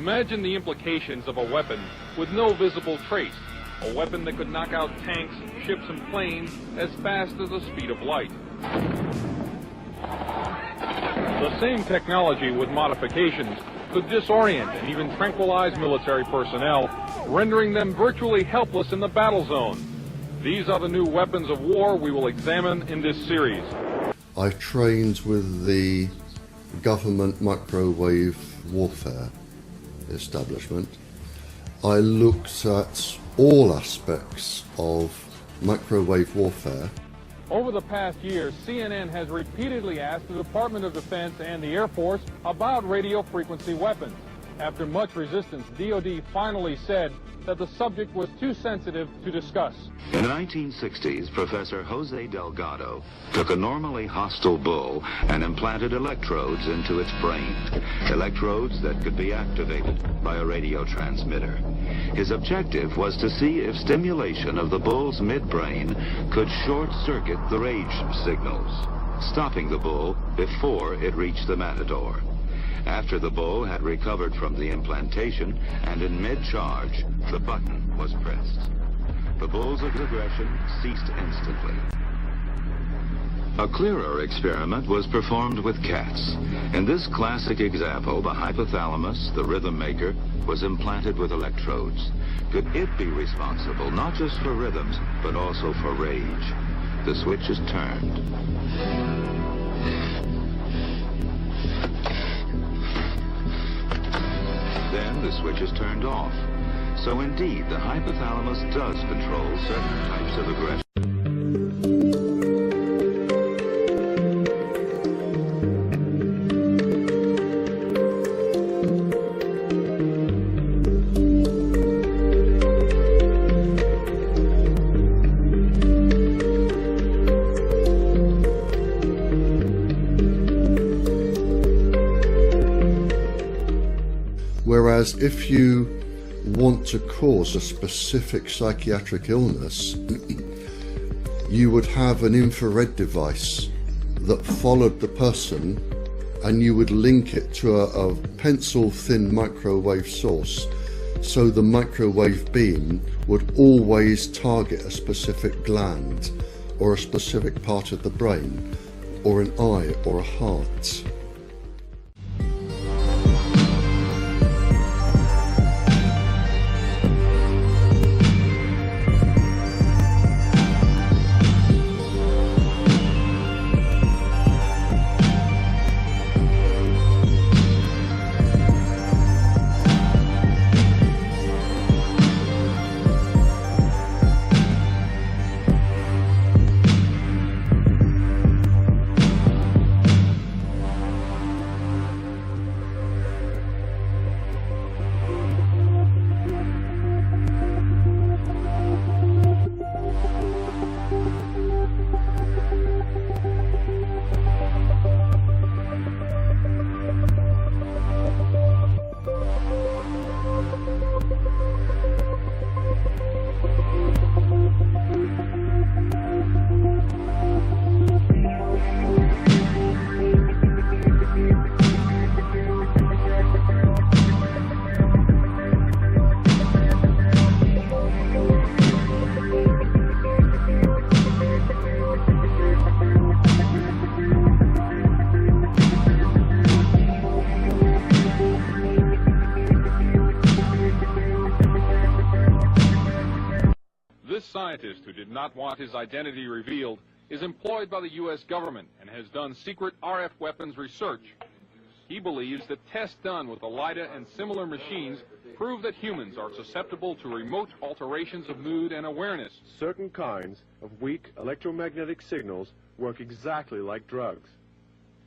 Imagine the implications of a weapon with no visible trace. A weapon that could knock out tanks, ships, and planes as fast as the speed of light. The same technology with modifications could disorient and even tranquilize military personnel, rendering them virtually helpless in the battle zone. These are the new weapons of war we will examine in this series. I trained with the government microwave warfare establishment. I looked at all aspects of microwave warfare. Over the past year, CNN has repeatedly asked the Department of Defense and the Air Force about radio frequency weapons. After much resistance, DoD finally said that the subject was too sensitive to discuss. In the 1960s, Professor Jose Delgado took a normally hostile bull and implanted electrodes into its brain. Electrodes that could be activated by a radio transmitter. His objective was to see if stimulation of the bull's midbrain could short-circuit the rage signals, stopping the bull before it reached the matador. After the bull had recovered from the implantation and in mid-charge, the button was pressed. The bull's aggression ceased instantly. A clearer experiment was performed with cats. In this classic example, the hypothalamus, the rhythm maker, was implanted with electrodes. Could it be responsible not just for rhythms, but also for rage? The switch is turned. Then the switch is turned off. So indeed, the hypothalamus does control certain types of aggression. Whereas if you want to cause a specific psychiatric illness, you would have an infrared device that followed the person and you would link it to a pencil-thin microwave source, so the microwave beam would always target a specific gland or a specific part of the brain or an eye or a heart. Scientist who did not want his identity revealed is employed by the U.S. government and has done secret RF weapons research. He believes that tests done with ELIDA and similar machines prove that humans are susceptible to remote alterations of mood and awareness. Certain kinds of weak electromagnetic signals work exactly like drugs.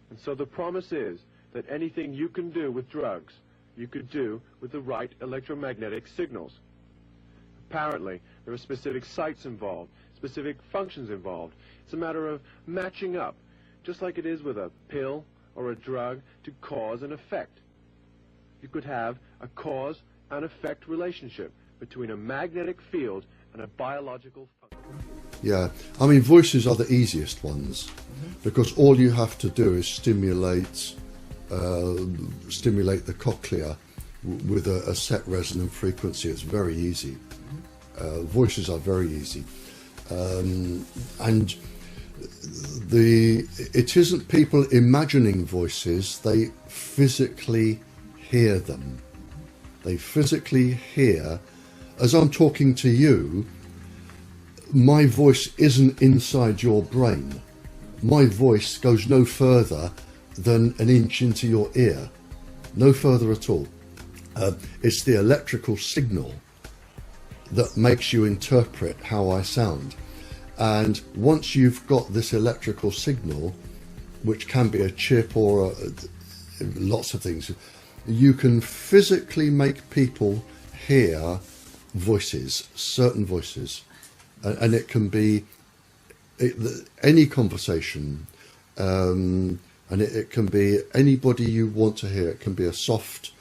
And so the promise is that anything you can do with drugs, you could do with the right electromagnetic signals. Apparently, there are specific sites involved, specific functions involved. It's a matter of matching up, just like it is with a pill or a drug, to cause and effect. You could have a cause and effect relationship between a magnetic field and a biological function. Yeah, I mean, voices are the easiest ones because all you have to do is stimulate the cochlea with a set resonant frequency. It's very easy. Voices are very easy. And it isn't people imagining voices, they physically hear them. They physically hear, as I'm talking to you, my voice isn't inside your brain. My voice goes no further than an inch into your ear, no further at all. It's the electrical signal that makes you interpret how I sound. And once you've got this electrical signal, which can be a chip or lots of things, you can physically make people hear voices, certain voices. And it can be any conversation, and it can be anybody you want to hear. It can be a soft,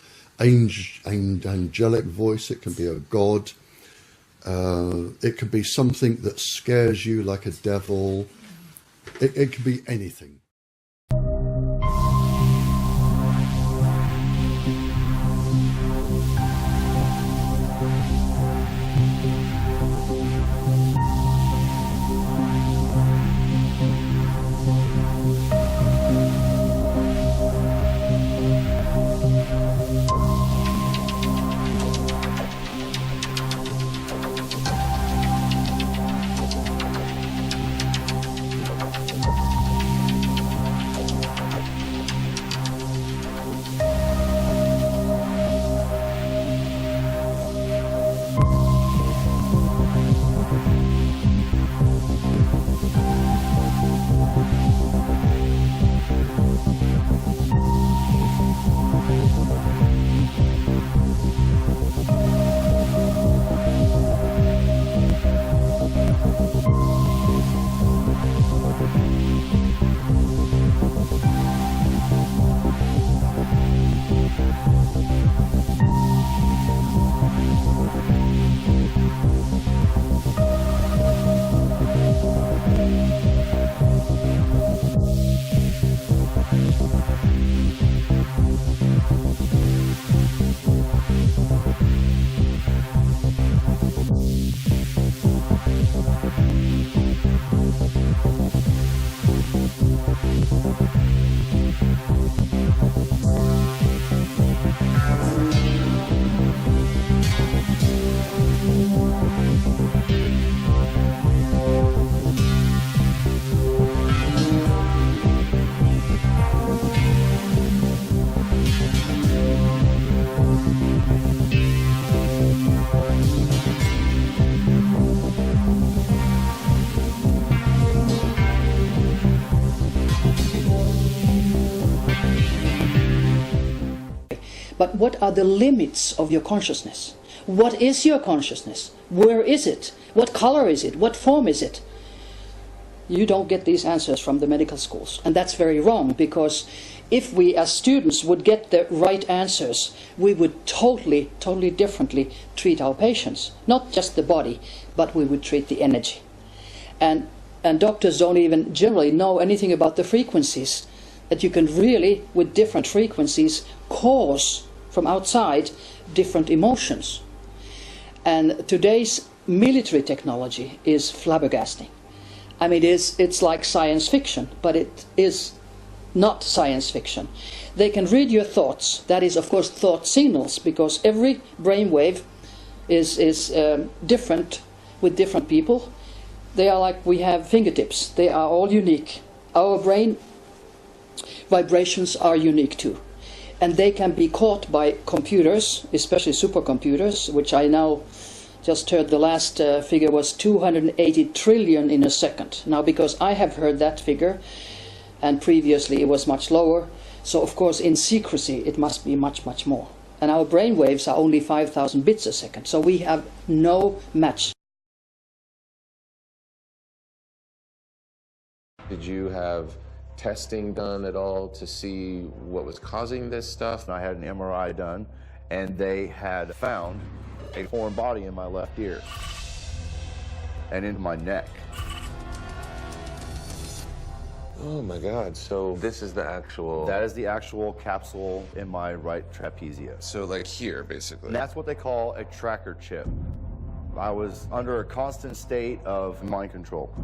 angelic voice. It can be a god. It can be something that scares you, like a devil. It can be anything. But what are the limits of your consciousness? What is your consciousness? Where is it? What color is it? What form is it? You don't get these answers from the medical schools. And that's very wrong, because if we as students would get the right answers, we would totally differently treat our patients. Not just the body, but we would treat the energy. And doctors don't even generally know anything about the frequencies, that you can really, with different frequencies, cause from outside different emotions. And today's military technology is flabbergasting. I mean, it's like science fiction, but it is not science fiction. They can read your thoughts. That is, of course, thought signals, because every brainwave is different with different people. They are like we have fingertips. They are all unique. Our brain vibrations are unique too. And they can be caught by computers, especially supercomputers, which I now just heard the last figure was 280 trillion in a second. Now, because I have heard that figure, and previously it was much lower, so of course in secrecy it must be much more. And our brain waves are only 5,000 bits a second, so we have no match. Did you have testing done at all to see what was causing this stuff? I had an MRI done, and they had found a foreign body in my left ear and in my neck. Oh my God, so this is the actual... That is the actual capsule in my right trapezia. So like here, basically. And that's what they call a tracker chip. I was under a constant state of mind control.